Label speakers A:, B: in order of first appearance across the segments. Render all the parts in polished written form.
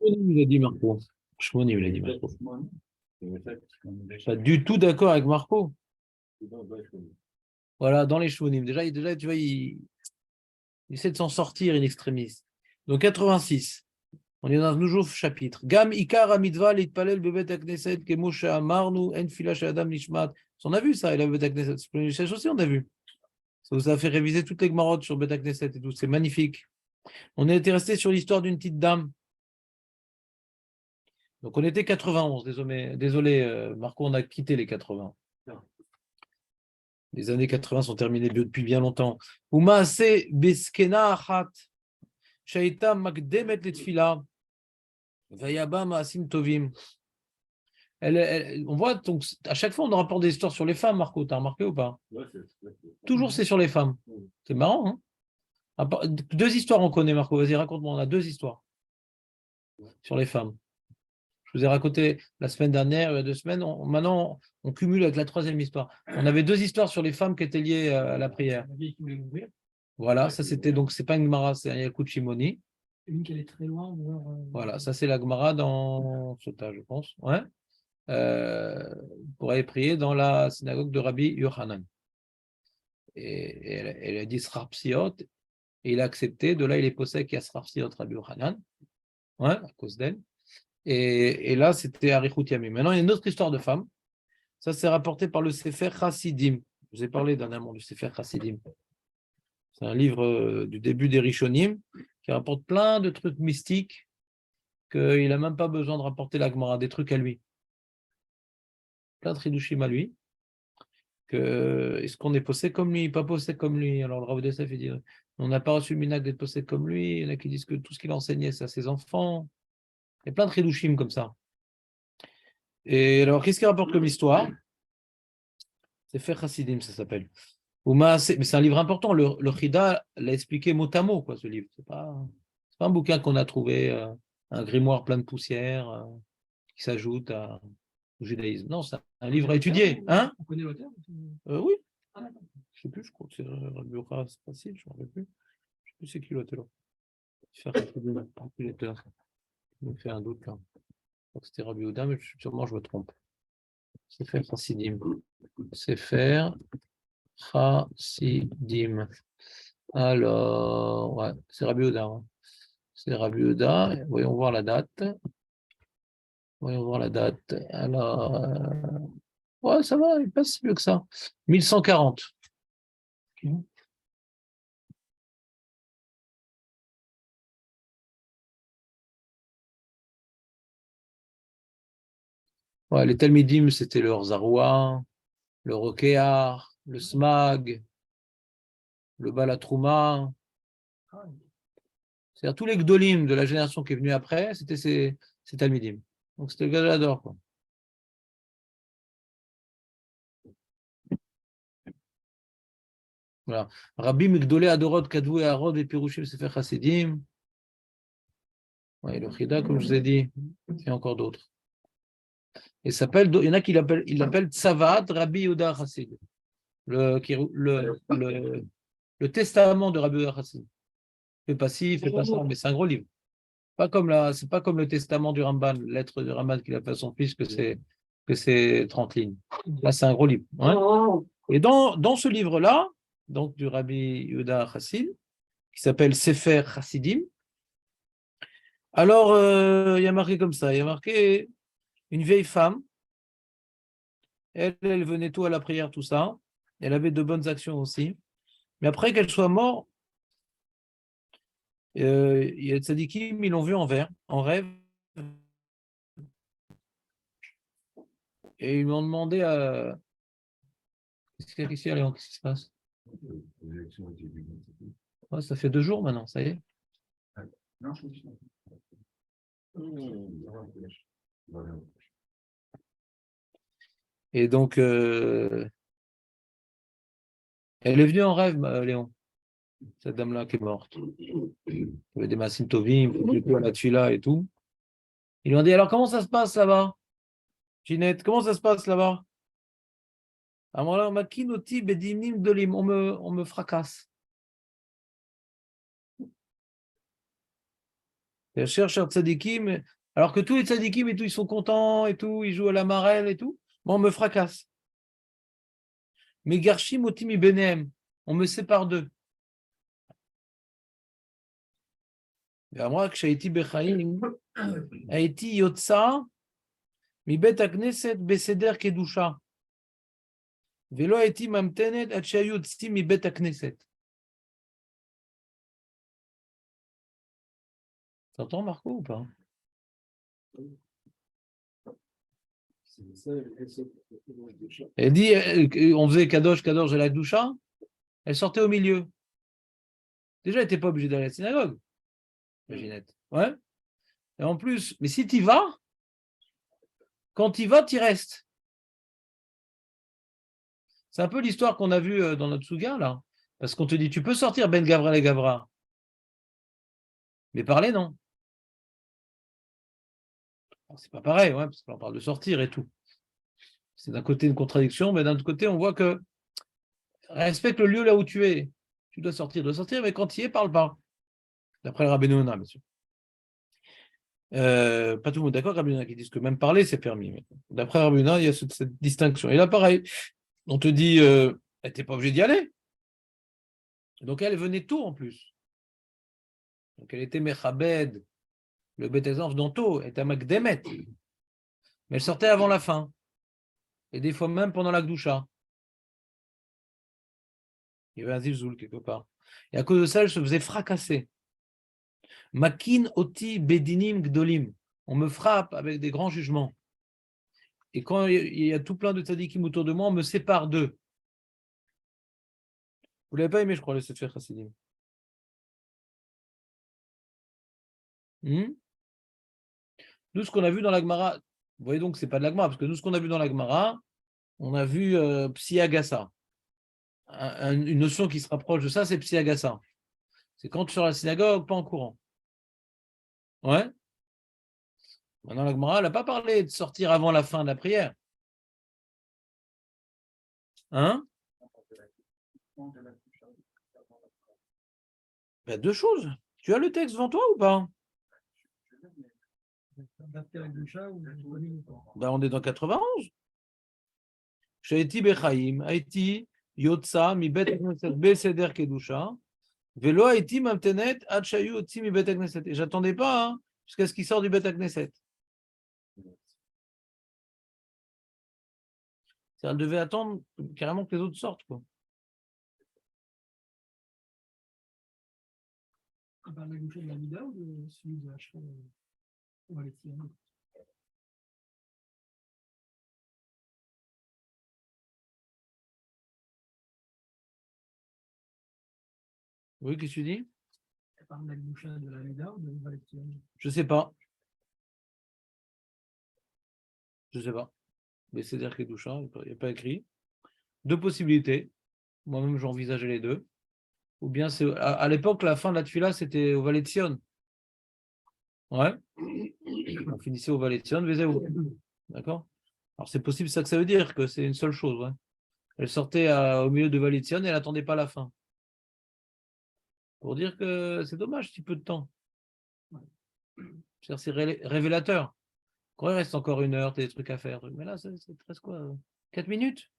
A: Il a dit Marco. Shmonim, il a dit Marco. Pas du tout d'accord avec Marco. Voilà, dans les Shmonim. Déjà, tu vois, il essaie de s'en sortir, in extremis. Donc 86. On est dans un nouveau chapitre. Gam Ikar Amidva Litpalel Bebet Akneset Kemoshe Amarnu En Filash Adam Nishmat. On a vu ça, il a Bebet Akneset. C'est aussi, on a vu. Ça vous a fait réviser toutes les Gmarot sur Bebet Akneset et tout. C'est magnifique. On était resté sur l'histoire d'une petite dame. Donc on était 91. Désolé, Marco, on a quitté les 80. Les années 80 sont terminées depuis bien longtemps. Umaase Beskena Achat. Shaita Makdemet Letfila. Vayaba Maasim Tovim. On voit, donc, à chaque fois, on nous rapporte des histoires sur les femmes, Marco. T'as remarqué ou pas? Toujours, c'est sur les femmes. C'est marrant, hein? Deux histoires, on connaît, Marco. Vas-y, raconte-moi. On a deux histoires sur les femmes. Je vous ai raconté la semaine dernière, il y a 2 semaines. Maintenant, on cumule avec la troisième histoire. On avait deux histoires sur les femmes qui étaient liées à la prière. Voilà, ça c'était donc, c'est pas une Gemara, c'est un Yalkut Shimoni.
B: Une qui est très loin.
A: Voilà, ça c'est la Gemara dans Sota, je pense. Ouais. Pour aller prier dans la synagogue de Rabbi Yochanan. Et elle a dit Srar Psiot, et il a accepté. De là, il est possède qu'il y a Srar Psiot Rabbi Yochanan, ouais, à cause d'elle. Et là, c'était Arichut Yamim. Maintenant, il y a une autre histoire de femme. Ça, c'est rapporté par le Sefer Chassidim. Je vous ai parlé dernièrement du Sefer Chassidim. C'est un livre du début des Rishonim qui rapporte plein de trucs mystiques qu'il n'a même pas besoin de rapporter la Gemara, des trucs à lui. Plein de Hidushim à lui. Est-ce qu'on est possédé comme lui, pas possédé comme lui? Alors le Rav Yosef, il dit, on n'a pas reçu le minhag d'être possédé comme lui. Il y en a qui disent que tout ce qu'il enseignait, c'est à ses enfants. Il y a plein de Hidushim comme ça. Et alors, qu'est-ce qu'il rapporte comme histoire? C'est Fer Chassidim, ça s'appelle. Mais c'est un livre important. Le Chida l'a expliqué mot à mot, quoi, ce livre. C'est pas un bouquin qu'on a trouvé, un grimoire plein de poussière qui s'ajoute au judaïsme. Non, c'est un livre à étudier. Hein?
B: On connaît l'auteur?
A: Oui. Je ne sais plus, je crois que c'est Rabbi c'est facile, je ne me rappelle plus. Je ne sais plus c'est qui l'auteur. Je me fais un doute là. Je crois que c'était Rabbi Ouda, mais sûrement je me trompe. C'est faire Chassidim. C'est faire Chassidim. Alors, ouais, c'est Rabbi Ouda. Hein. C'est Rabbi Ouda. Voyons voir la date. Alors, ouais, ça va, il passe mieux que ça. 1140. Ouais, les Talmidim, c'était le Zaroua, le Rokéar, le Smag, le Balatrouma. C'est-à-dire tous les Gdolim de la génération qui est venue après, c'était ces Talmidim. Donc c'était le Gadol, quoi. Voilà. Rabbi Migdolé Adorot Kadou et Arod et Pirouchim Sefer Chassidim. Ouais, le Chida, comme je vous ai dit, et encore d'autres. Il y en a qui l'appellent Tsavat Rabbi Yehuda Chassid. Le testament de Rabbi Yehuda Chassid. Fais pas ci, fais pas ça, mais c'est un gros livre. C'est pas comme le testament du Ramban, lettre du Ramban qu'il a fait à son fils, que c'est 30 lignes. Là, c'est un gros livre. Hein. Et dans ce livre-là, donc du Rabbi Yehuda Chassid, qui s'appelle Sefer Chassidim, alors il y a marqué comme ça, il y a marqué une vieille femme, elle venait tout à la prière, tout ça, elle avait de bonnes actions aussi, mais après qu'elle soit morte, il y a des tzadikim, ils l'ont vue en rêve, et ils lui ont demandé à... Qu'est-ce qu'il y a ici, Léon? Qu'est-ce qui se passe? Ouais, ça fait 2 jours maintenant, ça y est. Et donc, elle est venue en rêve, Léon, cette dame-là qui est morte. Il y avait des Massim Tovim, la Tfila et tout. Ils lui ont dit, alors comment ça se passe là-bas? Ginette, comment ça se passe là-bas? Alors là, on me fracasse. Et cherche un tzadikim, alors que tous les tzadikim et tout, ils sont contents et tout, ils jouent à la marelle et tout. Moi, on me fracasse. Mais Garshim Otimi Benem, on me sépare d'eux. Et moi, que Shaiti Bechaim, Haiti Yotsa, Mi Bet Akneset Beseder Kedusha. Velo Haiti Mamtenet Achayut Si Mi Bet Akneset. T'entends, Marco, ou pas? Elle dit, on faisait Kadosh, Kadosh à la Doucha, elle sortait au milieu. Déjà, elle n'était pas obligée d'aller à la synagogue, la Ginette. Ouais. Et en plus, mais si tu y vas, quand tu y vas, tu y restes. C'est un peu l'histoire qu'on a vue dans notre Souga, là. Parce qu'on te dit, tu peux sortir Ben Gavra et Gavra. Mais parler, non. C'est pas pareil, ouais, parce qu'on parle de sortir et tout. C'est d'un côté une contradiction, mais d'un autre côté, on voit que respecte le lieu là où tu es. Tu dois sortir, mais quand tu y es, parle pas. D'après le Rabbeinu Yonah, bien sûr. Pas tout le monde d'accord, Rabbeinu Yonah qui disent que même parler, c'est permis. D'après Rabbeinu Yonah, il y a cette distinction. Et là, pareil, on te dit, elle n'était pas obligée d'y aller. Donc elle venait tôt en plus. Donc elle était Mechabed, le Beth-Exemple d'Anto, elle était à Makdemet. Mais elle sortait avant la fin. Et des fois même pendant la Gdoucha. Il y avait un zilzoul quelque part. Et à cause de ça, elle se faisait fracasser. Makin oti bedinim gdolim. On me frappe avec des grands jugements. Et quand il y a tout plein de tzadikim autour de moi, on me sépare d'eux. Vous ne l'avez pas aimé, je crois, le Sefer Chassidim. Nous, ce qu'on a vu dans la Gemara, vous voyez donc que ce n'est pas de la Gemara, parce que nous, ce qu'on a vu dans la Gemara, on a vu Psiagasa. Une notion qui se rapproche de ça, c'est Psiagasa. C'est quand tu sors à la synagogue, pas en courant. Ouais. Maintenant, la Gemara, elle n'a pas parlé de sortir avant la fin de la prière. Hein? Ben, deux choses. Tu as le texte devant toi ou pas? Ben, on est dans 91. Shaiti Bechaim, Haiti, Yotsa, mi bet Beseder Kedusha, Velo Haiti Mamtenet, Hachayu Otsi mi bet Knesset. Et j'attendais pas hein, jusqu'à ce qu'il sorte du bet Knesset. Elle devait attendre carrément que les autres sortent. Quoi. La bouchée de la Mida ou de celui de Hachra Oui, qu'est-ce que tu dis? Elle parle de la bouchée de la Mida ou de Valetienne? Je ne sais pas. Je ne sais pas. Mais c'est dire Kedusha, il n'y a pas écrit. Deux possibilités. Moi-même, j'envisageais les deux. Ou bien, c'est à l'époque, la fin de la tefila, c'était au Valet de Sion. Ouais. On finissait au Valet de Sion, Vezéou. D'accord? Alors, c'est possible, ça que ça veut dire, que c'est une seule chose. Ouais. Elle sortait au milieu de Valet de Sion et elle n'attendait pas la fin. Pour dire que c'est dommage, si peu de temps. C'est révélateur. Quand il reste encore une heure, tu as des trucs à faire. Mais là, c'est presque quoi? 4 minutes?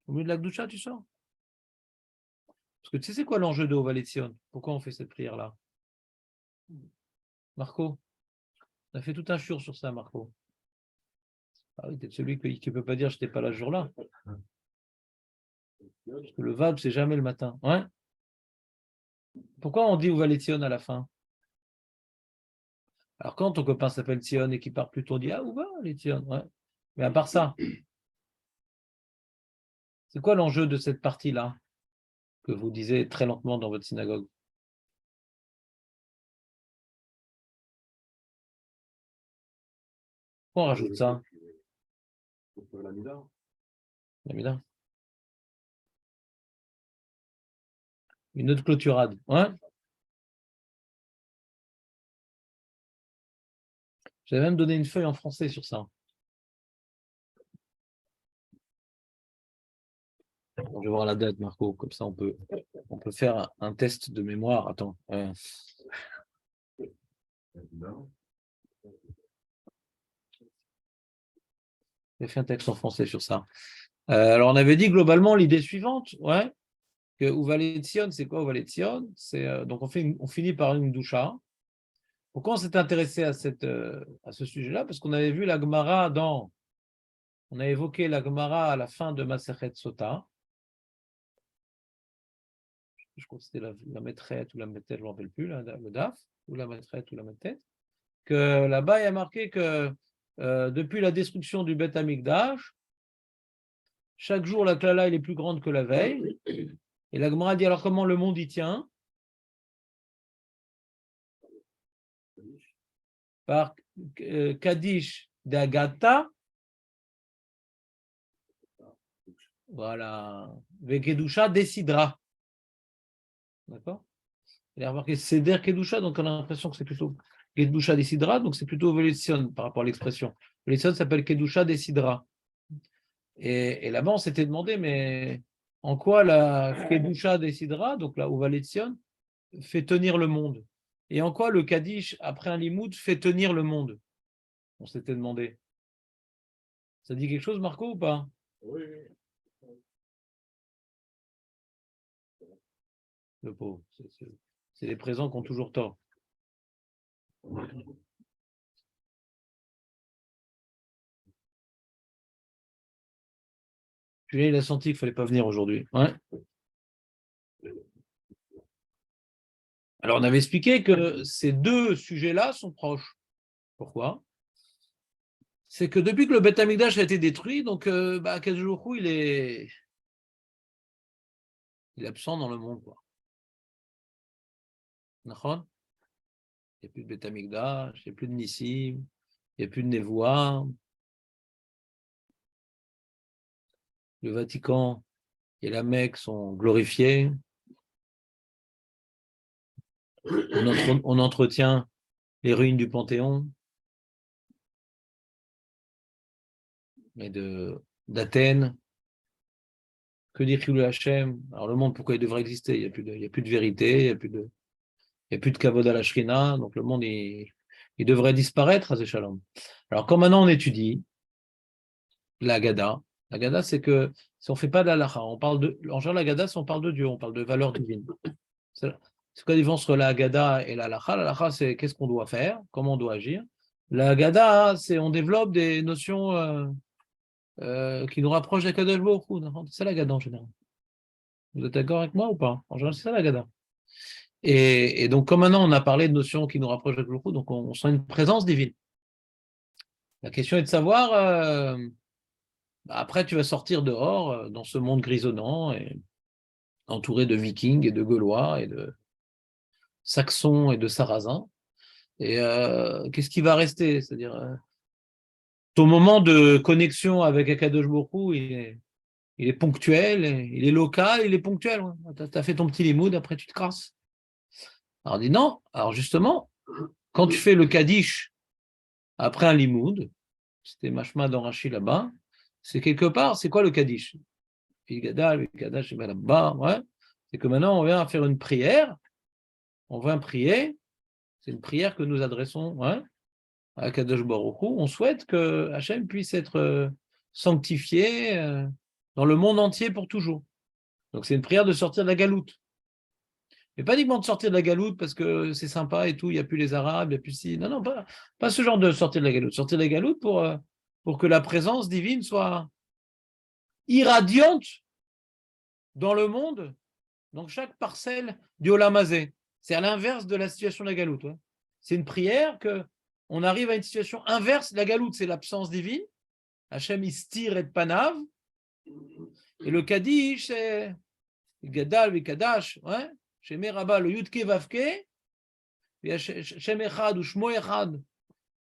A: Au milieu de la Gdoucha, tu sors? Parce que tu sais, c'est quoi l'enjeu de Ovalet de Sion? Pourquoi on fait cette prière-là? Marco, on a fait tout un chur sur ça, Marco. Ah oui, tu es celui qui ne peut pas dire je n'étais pas là ce jour-là. Parce que le Vab, c'est jamais le matin. Ouais. Pourquoi on dit Ovalet de Sion à la fin? Alors quand ton copain s'appelle Sion et qu'il part plus tôt, on dit ah, où va les Sion? Ouais. Mais à part ça, c'est quoi l'enjeu de cette partie-là que vous disiez très lentement dans votre synagogue? Pourquoi on rajoute ça? L'amida. Une autre clôturade. Ouais. J'avais même donné une feuille en français sur ça. Bon, je vais voir la date, Marco. Comme ça, on peut faire un test de mémoire. Attends. J'ai fait un texte en français sur ça. Alors, on avait dit globalement l'idée suivante, ouais, que Uvaletzion, c'est quoi Uvaletzion? Donc, on finit par une doucha. Pourquoi on s'est intéressé à ce sujet-là? Parce qu'on avait vu la Gemara on a évoqué la Gemara à la fin de Masechet Sota. Je crois que c'était la maîtrette ou la maîtrette, je ne me rappelle plus, le DAF, ou la maîtrette ou la maîtrette, que là-bas, il y a marqué que depuis la destruction du Beth Amikdash, chaque jour, la Klala, elle est plus grande que la veille. Et la Gemara dit alors comment le monde y tient? Par Kaddish d'Agata, voilà, Vekedusha décidera. D'accord? Il a remarqué Seder Kedusha, donc on a l'impression que c'est plutôt Kedusha décidera, donc c'est plutôt Vélétion par rapport à l'expression. Vélétion s'appelle Kedusha décidera. Et là-bas, on s'était demandé, mais en quoi la Kedusha décidera, donc la Uvaletzion, fait tenir le monde? Et en quoi le Kaddish, après un limoud, fait tenir le monde? On s'était demandé. Ça dit quelque chose, Marco, ou pas?
B: Oui.
A: Le pauvre. C'est les présents qui ont toujours tort. Julien, il a senti qu'il ne fallait pas venir aujourd'hui. Ouais. Alors, on avait expliqué que ces deux sujets-là sont proches. Pourquoi? C'est que depuis que le Beth Amikdash a été détruit, donc Kadosh il est absent dans le monde. Quoi. Il n'y a plus de Beth Amikdash, il n'y a plus de Nissim, il n'y a plus de Nevoah. Le Vatican et la Mecque sont glorifiés. On entretient les ruines du Panthéon et d'Athènes. Que dit Chilul Hashem? Alors le monde, pourquoi il devrait exister? Il n'y a plus de vérité, il n'y a plus de kavod à la shrina, donc le monde, il devrait disparaître, à Shalom. Alors quand maintenant on étudie la Haggadah, c'est que si on ne fait pas d'Halacha, en général, la Haggadah, c'est on parle de Dieu, on parle de valeur divine. C'est quoi la différence entre la Haggadah et la Halacha? La Halacha, c'est qu'est-ce qu'on doit faire, comment on doit agir. La Haggadah, c'est on développe des notions qui nous rapprochent d'Akadosh Baruch Hu. C'est ça la Haggadah en général. Vous êtes d'accord avec moi ou pas? En général, c'est ça la Haggadah. Et donc, comme maintenant on a parlé de notions qui nous rapprochent d'Akadosh Baruch Hu, donc on sent une présence divine. La question est de savoir, après tu vas sortir dehors dans ce monde grisonnant, et entouré de Vikings et de Gaulois et de Saxons et de Sarrasins. Et qu'est-ce qui va rester? C'est-à-dire, ton moment de connexion avec Akadosh Baruch Hu, il est ponctuel, il est local, il est ponctuel. Ouais. Tu as fait ton petit limoud, après tu te crasses. Alors on dit non. Alors justement, quand tu fais le Kaddish après un limoud, c'était Mashma dans Rashi là-bas, c'est quelque part, c'est quoi le Kaddish? Le Kaddash, c'est là-bas, ouais. C'est que maintenant on vient faire une prière, on vient prier, c'est une prière que nous adressons, ouais, à Kadosh Baruch Hu. On souhaite que Hachem puisse être sanctifié dans le monde entier pour toujours. Donc c'est une prière de sortir de la galoute. Mais pas uniquement de sortir de la galoute parce que c'est sympa et tout, il n'y a plus les Arabes, il n'y a plus si. Non, non, pas ce genre de sortir de la galoute. Sortir de la galoute pour que la présence divine soit irradiante dans le monde, dans chaque parcelle du Olam Hazé. C'est à l'inverse de la situation de la galoute. Ouais. C'est une prière qu'on arrive à une situation inverse. La galoute, c'est l'absence divine. Hachem istir et panav. Et le Kaddish, c'est Gadal, Vikadash, ouais. Chez Meraba, le Yudke Vavke. Shem Echad ou Shmo Echad,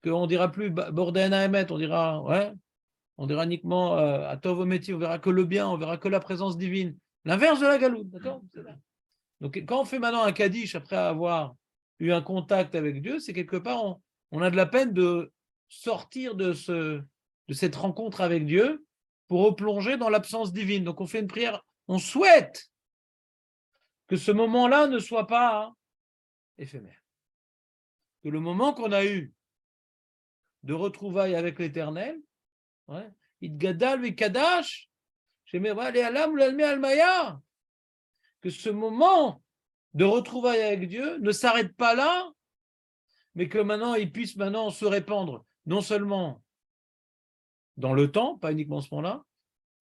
A: qu'on ne dira plus Bordena Emet, on dira, ouais, on dira uniquement à Tov Ometi, on verra que le bien, on verra que la présence divine. L'inverse de la galoute, d'accord? Donc quand on fait maintenant un Kaddish après avoir eu un contact avec Dieu, c'est quelque part, on a de la peine de sortir de cette rencontre avec Dieu pour replonger dans l'absence divine. Donc on fait une prière, on souhaite que ce moment-là ne soit pas éphémère. que le moment qu'on a eu de retrouvailles avec l'Éternel, Idgadal Vikadash, que ce moment de retrouvailles avec Dieu ne s'arrête pas là, mais que maintenant il puisse maintenant se répandre, non seulement dans le temps, pas uniquement à ce moment-là,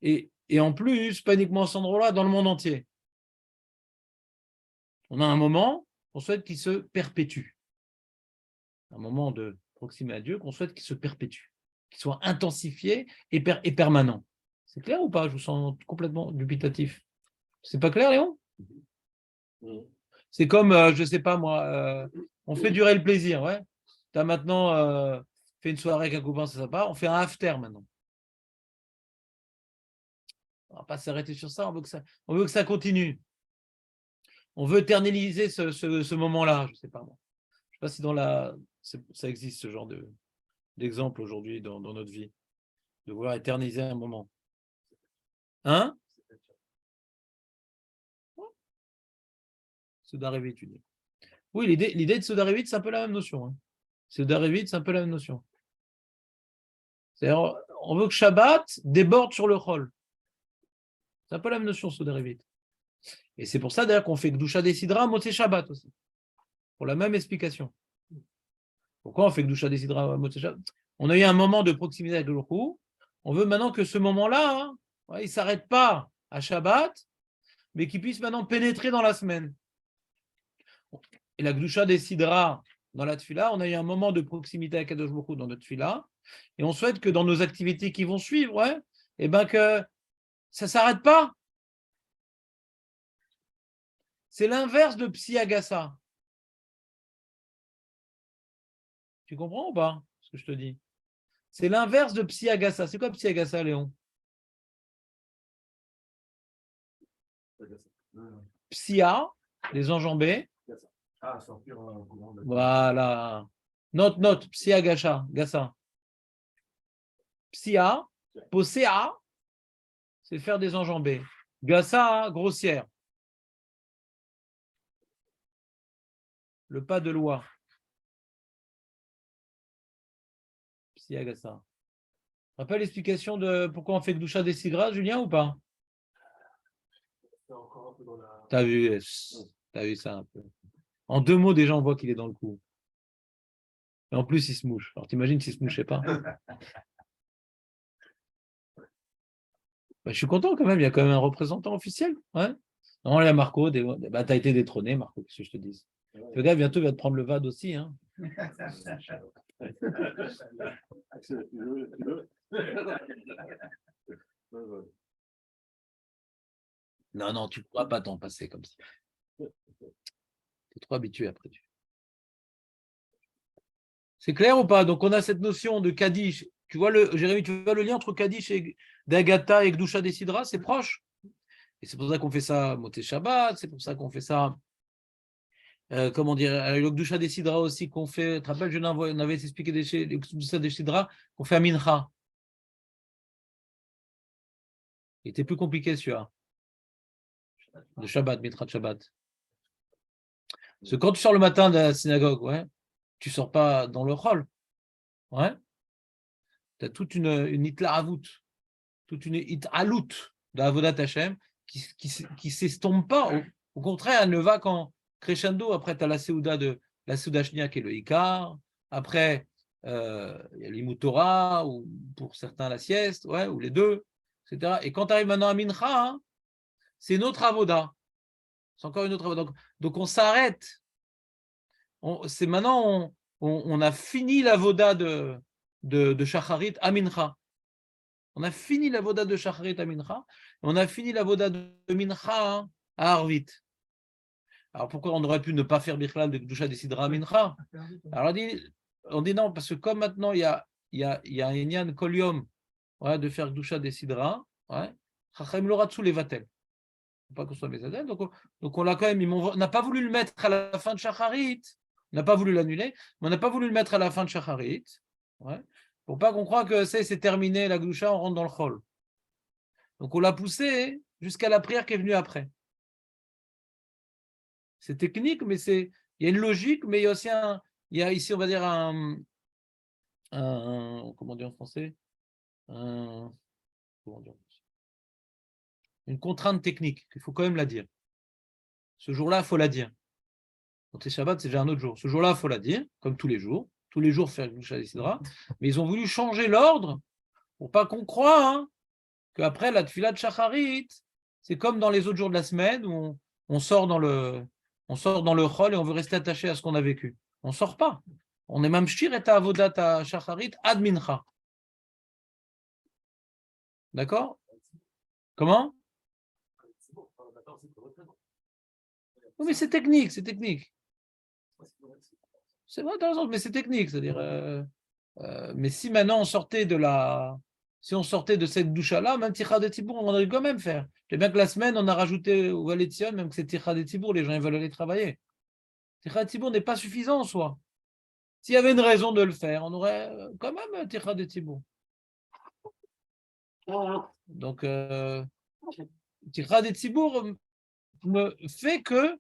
A: et en plus, pas uniquement à cet endroit-là, dans le monde entier. On a un moment qu'on souhaite qu'il se perpétue. Un moment de proximité à Dieu qu'on souhaite qu'il se perpétue, qu'il soit intensifié et permanent. C'est clair ou pas? Je vous sens complètement dubitatif. C'est pas clair, Léon? C'est comme, je sais pas moi, on fait durer le plaisir, ouais. Tu as maintenant fait une soirée avec un copain, c'est sympa, on fait un after maintenant. On va pas s'arrêter sur ça, on veut que ça continue. On veut éternaliser ce moment-là, je sais pas moi. Je sais pas si ça existe ce genre d'exemple aujourd'hui dans notre vie, de vouloir éterniser un moment. Hein? Soudarevit, tu dis. Oui, l'idée de Soudarevit, c'est un peu la même notion. Hein. Soudarevit, c'est un peu la même notion. C'est-à-dire, on veut que Shabbat déborde sur le Chol. C'est un peu la même notion, Soudarevit. Et c'est pour ça, d'ailleurs, qu'on fait Gdusha Desidra, Motzei Shabbat aussi. Pour la même explication. Pourquoi on fait Gdusha Desidra, Motzei Shabbat? On a eu un moment de proximité avec le Hu. On veut maintenant que ce moment-là, il ne s'arrête pas à Shabbat, mais qu'il puisse maintenant pénétrer dans la semaine. Et la Gdusha Desidra, dans la Tfila, on a eu un moment de proximité avec Kadosh Baruch Hu dans notre Tfila, et on souhaite que dans nos activités qui vont suivre, que ça ne s'arrête pas. C'est l'inverse de Psiagasa. Tu comprends ou pas ce que je te dis? C'est l'inverse de Psiagasa. C'est quoi Psiagasa, Léon? Psia, les enjambées. Voilà. Note, Psiagasa. Psia, Posea, c'est faire des enjambées. Gassa, grossière. Le pas de loi. Psiagasa. Rappelle l'explication de pourquoi on fait Gdusha Desidra, Julien, ou pas? T'as vu ça un peu. En 2 mots, déjà, on voit qu'il est dans le coup. Et en plus, il se mouche. Alors, t'imagines s'il ne se mouchait pas? Je suis content quand même, il y a quand même un représentant officiel. Ouais. Non, là, Marco, tu as été détrôné, Marco, qu'est-ce que je te dis? Le gars, bientôt, il va te prendre le VAD aussi. Hein. Non, tu ne pourras pas t'en passer comme ça. Tu es trop habitué après. C'est clair ou pas? Donc, on a cette notion de Kaddish. Jérémy, tu vois le lien entre Kaddish et d'Agata et Gdusha Desidra, c'est proche. Et c'est pour ça qu'on fait ça Motzei Shabbat, c'est pour ça qu'on fait ça, comment dire, le Gdusha Desidra aussi qu'on fait, tu te rappelles, on avait expliqué le Gdusha Desidra qu'on fait à Mincha. Il était plus compliqué celui-là. De Shabbat, Mitra Shabbat. Parce que quand tu sors le matin de la synagogue, tu ne sors pas dans le hall. Tu as toute une hitlaravut, toute une hitalout de Avodat Hashem qui s'estompe pas. Au contraire, elle ne va qu'en crescendo. Après, tu as la Seuda Shnia qui est le Ikar. Après, il y a l'Imoutora, ou pour certains la sieste, ou les deux, etc. Et quand tu arrives maintenant à Mincha, c'est une autre avoda. C'est encore une autre avoda. Donc on s'arrête. C'est maintenant, on a fini l'avoda de Shacharit à Mincha. On a fini l'avoda de Shacharit à Mincha. On a fini l'avoda de Mincha à Arvit. Alors pourquoi on aurait pu ne pas faire Bichlal de Gdusha Desidra à Mincha? Alors on dit non, parce que comme maintenant il y a un Inyan Kolium de faire Gdusha Desidra, Chachem Loratsu les Vatel. Pas qu'on soit Bezadel, donc on l'a quand même, on n'a pas voulu le mettre à la fin de Shacharit, on n'a pas voulu l'annuler, mais on n'a pas voulu le mettre à la fin de Shacharit, pour pas qu'on croie que c'est terminé la Gdusha, on rentre dans le Chol. Donc on l'a poussé jusqu'à la prière qui est venue après. C'est technique, mais il y a une logique, mais il y a aussi il y a ici, on va dire, comment dire en français, comment dire, une contrainte technique, qu'il faut quand même la dire. Ce jour-là, il faut la dire. Quand c'est Shabbat, c'est déjà un autre jour. Ce jour-là, il faut la dire, comme tous les jours. Tous les jours, faire Gdusha Desidra. Mais ils ont voulu changer l'ordre pour pas qu'on croie qu'après la Tfilat Shacharit, c'est comme dans les autres jours de la semaine où on sort dans le Chol et on veut rester attaché à ce qu'on a vécu. On ne sort pas. On est même shir et avodat à Shacharit ad mincha. D'accord? Comment? Oui, mais c'est technique, c'est technique. C'est vrai, t'as raison, mais c'est technique. C'est-à-dire, mais si maintenant on sortait si on sortait de cette douche-là, même Ticha de Tibour, on aurait quand même faire. C'est bien que la semaine, on a rajouté au Valet de Sion, même que c'est Ticha de Tibour, les gens ils veulent aller travailler. Ticha de Tibour n'est pas suffisant en soi. S'il y avait une raison de le faire, on aurait quand même Ticha de Tibour. Donc, Ticha de Tibour me fait que,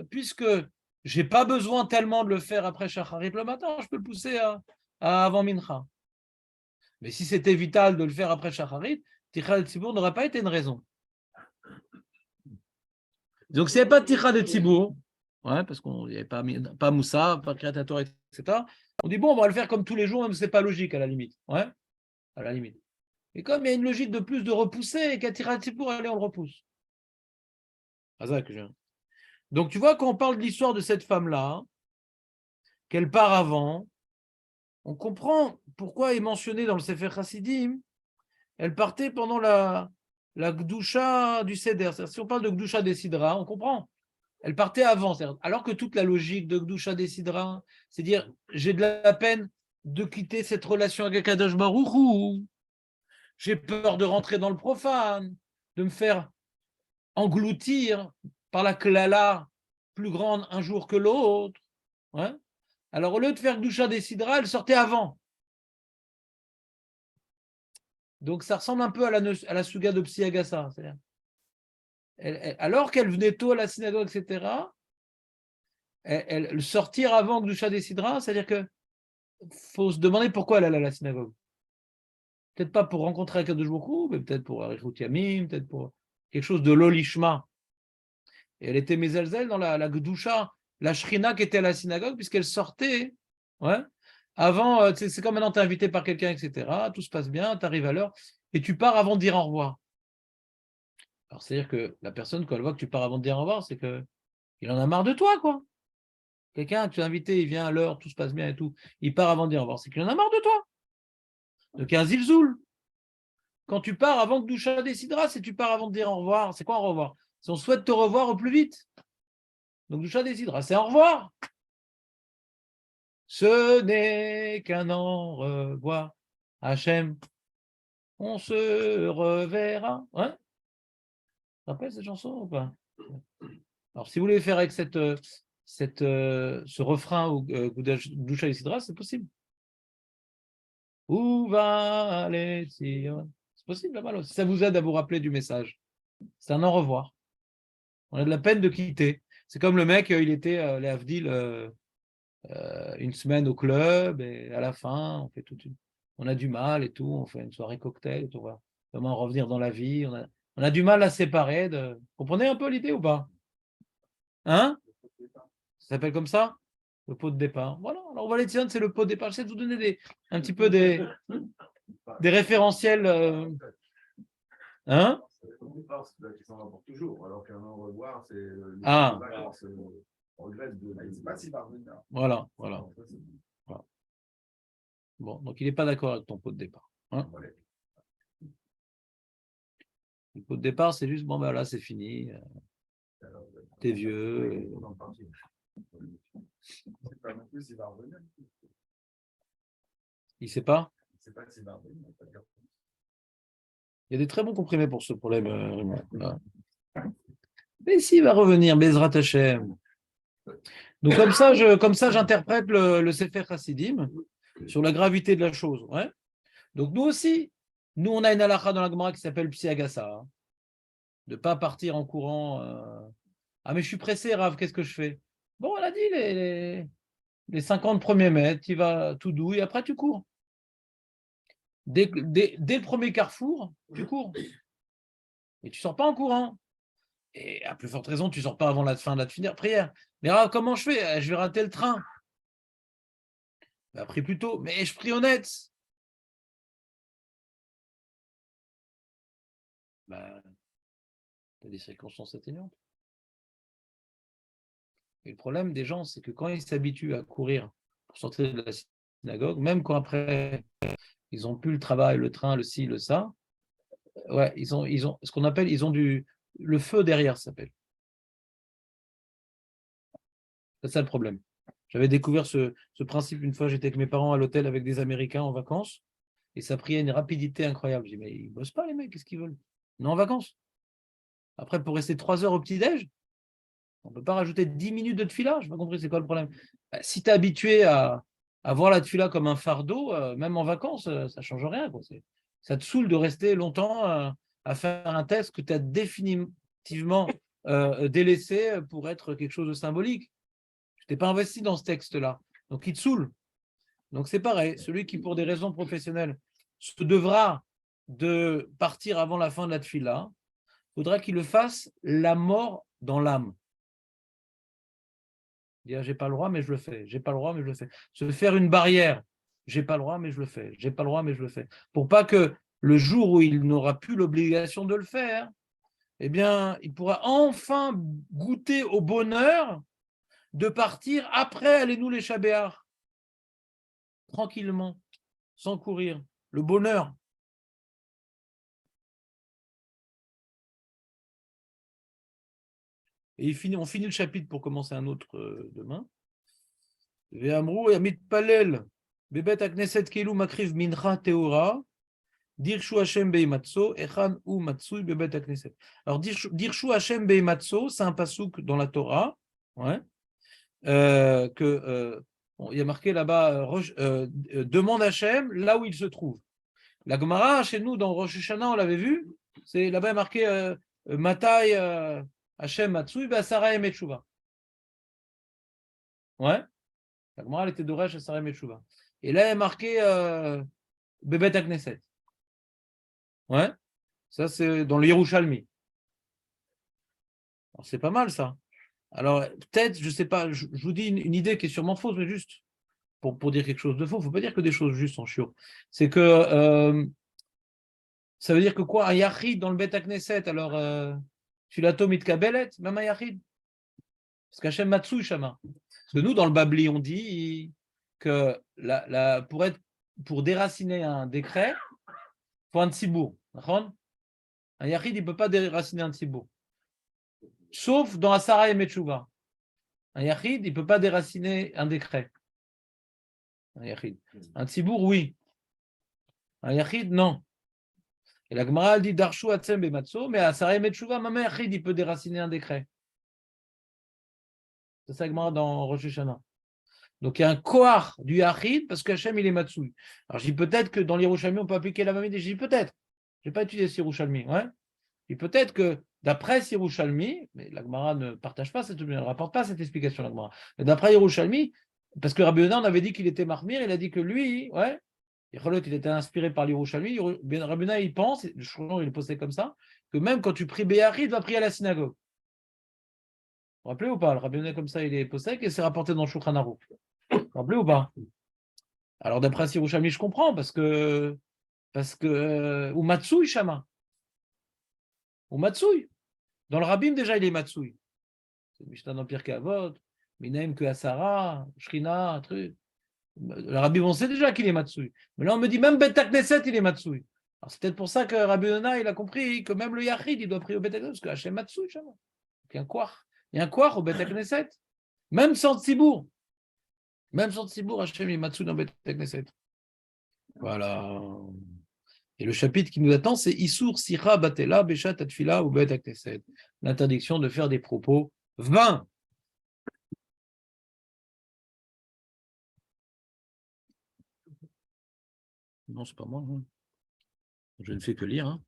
A: puisque je n'ai pas besoin tellement de le faire après Shacharit le matin, je peux le pousser à avant Mincha. Mais si c'était vital de le faire après Shacharit, Ticha de Tzibour n'aurait pas été une raison. Donc, s'il n'y avait pas de Ticha de Tzibour, parce qu'il n'y avait pas Moussa, pas Créateur, etc., on dit, bon, on va le faire comme tous les jours, même si ce n'est pas logique à la limite. À la limite. Et comme il y a une logique de plus de repousser, et qu'à Ticha de Tzibour, allez, on le repousse. Donc, tu vois, quand on parle de l'histoire de cette femme-là, qu'elle part avant, on comprend pourquoi est mentionné dans le Sefer Chassidim, elle partait pendant la Gdusha du Seder. Si on parle de Gdusha des Sidra, on comprend. Elle partait avant, alors que toute la logique de Gdusha des Sidra, c'est dire, j'ai de la peine de quitter cette relation avec Kadosh Baruch Hu. J'ai peur de rentrer dans le profane, de me faire engloutir par la klala plus grande un jour que l'autre. Alors, au lieu de faire Gdusha des Sidra, elle sortait avant. Donc, ça ressemble un peu à la Suga de Psi Agassa. Alors qu'elle venait tôt à la synagogue, etc., elle sortir avant Gdusha des Sidra, c'est-à-dire qu'il faut se demander pourquoi elle allait à la synagogue. Peut-être pas pour rencontrer Akadosh Baruch Hu, mais peut-être pour Arichut Yamim, peut-être pour quelque chose de l'Olishma. Et elle était Mezelzel dans la Gdusha, la Shrina qui était à la synagogue, puisqu'elle sortait avant, c'est comme maintenant tu es invité par quelqu'un, etc., tout se passe bien, tu arrives à l'heure, et tu pars avant de dire au revoir. Alors, c'est-à-dire que la personne, quand elle voit que tu pars avant de dire au revoir, c'est qu'il en a marre de toi, quoi. Quelqu'un que tu as invité, il vient à l'heure, tout se passe bien et tout, il part avant de dire au revoir, c'est qu'il en a marre de toi. Donc, il y a un zilzoul. Quand tu pars avant que Doucha décidera, c'est tu pars avant de dire au revoir. C'est quoi au revoir? Si on souhaite te revoir au plus vite. Donc, Doucha décidera, c'est au revoir. Ce n'est qu'un au revoir. Hachem, on se reverra. Tu te rappelles cette chanson ou pas? Alors, si vous voulez faire avec ce refrain ou Doucha décidera, c'est possible. Où va aller Sion? C'est possible là-bas. Si ça vous aide à vous rappeler du message, c'est un au revoir. On a de la peine de quitter. C'est comme le mec, il était les Havdil une semaine au club et à la fin, on a du mal et tout. On fait une soirée cocktail et tout. Voilà. Comment revenir dans la vie. On a du mal à se séparer. Vous comprenez un peu l'idée ou pas? Hein? Ça s'appelle comme ça? Le pot de départ. Voilà. Alors, Valétienne, c'est le pot de départ. J'essaie de vous donner un petit peu des référentiels. Hein?
B: Qui s'en va pour toujours, alors qu'un au revoir, c'est regrette de. C'est pas si parvenir.
A: Voilà. Bon, donc il n'est pas d'accord avec ton pot de départ. Le pot de départ, c'est juste, bon, ben là, c'est fini. T'es vieux.
B: C'est pas non plus s'il va revenir.
A: Il ne sait pas?
B: Il ne sait pas s'il va revenir.
A: Il y a des très bons comprimés pour ce problème. Mais s'il va revenir, Bezrat Hashem. Donc comme ça, j'interprète le Sefer Chassidim sur la gravité de la chose. Donc nous aussi, on a une halakha dans la Gemara qui s'appelle Psi Agassa. De ne pas partir en courant. Ah mais je suis pressé, Rav, qu'est-ce que je fais? Bon, on a dit les 50 premiers mètres, tu vas tout doux et après tu cours. Dès le premier carrefour, tu cours. Et tu ne sors pas en courant. Et à plus forte raison, tu ne sors pas avant la fin de la prière. Mais alors, comment je fais? Je vais rater le train. Prie plus tôt. Mais je prie honnête. Tu as des circonstances atténuantes. Et le problème des gens, c'est que quand ils s'habituent à courir pour sortir de la synagogue, même quand après, ils n'ont plus le travail, le train, le ci, le ça, ouais, ils ont ce qu'on appelle, le feu derrière, ça s'appelle. C'est ça le problème. J'avais découvert ce principe une fois, j'étais avec mes parents à l'hôtel avec des Américains en vacances, et ça priait une rapidité incroyable. Je dis, mais ils ne bossent pas les mecs, qu'est-ce qu'ils veulent? On est en vacances. Après, pour rester 3 heures au petit-déj, on ne peut pas rajouter 10 minutes de tefila. Je n'ai pas compris, c'est quoi le problème? Si tu es habitué à voir la tefila comme un fardeau, même en vacances, ça ne change rien. Ça te saoule de rester longtemps à faire un texte que tu as définitivement délaissé pour être quelque chose de symbolique. Tu t'es pas investi dans ce texte-là. Donc, il te saoule. Donc, c'est pareil. Celui qui, pour des raisons professionnelles, se devra de partir avant la fin de la tefila, il faudra qu'il le fasse la mort dans l'âme. Dire, j'ai pas le droit, mais je le fais. J'ai pas le droit, mais je le fais. Se faire une barrière. J'ai pas le droit, mais je le fais. J'ai pas le droit, mais je le fais. Pour pas que le jour où il n'aura plus l'obligation de le faire, eh bien, il pourra enfin goûter au bonheur de partir après Allez-nous les Chabéars, tranquillement, sans courir. Le bonheur. Et on finit le chapitre pour commencer un autre demain. Ve'amrou yamit palel bebet akneset kelu makriv mincha teora dirshu Hashem beimatso echan u matsui bebet akneset. Alors dirshu Hashem beimatso, c'est un pasouk dans la Torah, ouais, il y a marqué là-bas demande Hashem là où il se trouve. La Gemara, chez nous, dans Rosh Hashanah, on l'avait vu, c'est là-bas marqué Matai Hashem Matsui Basara Emetchouva. Ouais, la Gemara, elle était d'Oresh Basara Emetchouva. Et là, il est marqué Bebet Akneset. Ouais, ça, c'est dans le Yerushalmi. Alors, c'est pas mal, ça. Alors, peut-être, je ne sais pas, je vous dis une idée qui est sûrement fausse, mais juste pour dire quelque chose de faux, il ne faut pas dire que des choses justes en chiot. C'est que ça veut dire que quoi? Un yachid dans le Bet Knesset, alors Filato Mitkabelet, même un yachid. Parce qu'Hachem Matsui Shama. Parce que nous, dans le Babli, on dit que pour déraciner un décret, il faut un tzibour. Un yachid, il ne peut pas déraciner un tzibour. Sauf dans Asara et Metchouva. Un yachid, il ne peut pas déraciner un décret. Un yachid. Un tzibour, oui. Un yachid, non. Et la Gemara dit Darshu Atzem Bematso, mais à Sarah Metchouva, même un yachid, il peut déraciner un décret. C'est ça la Gemara dans Rosh Hashanah. Donc il y a un koar du yachid parce qu'Hachem il est Matsui. Alors je dis peut-être que dans l'Yerushalmi on peut appliquer la même idée. Je dis peut-être. Je n'ai pas étudié ce Yerushalmi. Ouais. Et peut-être que d'après ce Yerushalmi, mais la Gemara ne partage pas cette, ne rapporte pas cette explication la Gemara. Mais d'après Yerushalmi, parce que Rabbi Yonah, on avait dit qu'il était marmir, il a dit que lui, ouais, il était inspiré par l'Yerushalmi. Rabbi Yonah, il pense, le Shouron, il est posé comme ça, que même quand tu pries Béachid, va prier à la synagogue. Vous vous rappelez ou pas? Le Rabbi Yonah comme ça, il est posé et c'est rapporté dans le Shulchan Aruch. Vous vous rappelez ou pas? Alors d'après Yerushalmi, je comprends parce que ou Matsui Shama. Ou Matsui. Dans le Rabbim, déjà, il est Matsui. C'est Mishnah d'Empire Kavod, Minaim que Asara, Shrina, truc. Le Rabbi, on sait déjà qu'il est Matsui. Mais là, on me dit même Bet Knesset, il est Matsui. Alors, c'est peut-être pour ça que Rabbi Yonah, il a compris que même le Yachid, il doit prier au Bet Knesset, parce que Hachem Matsui, Shama. Il y a un quar. Il y a un quar au Bet Knesset. Même sans Tzibour. Même sans Tzibour, Hachem est Matsui dans Bet Knesset. Voilà. Et le chapitre qui nous attend, c'est Issour Sira Batela Beshat Atfila ou Bet Knesset. L'interdiction de faire des propos vains. Non, c'est pas moi. Hein. Je ne fais que lire. Hein.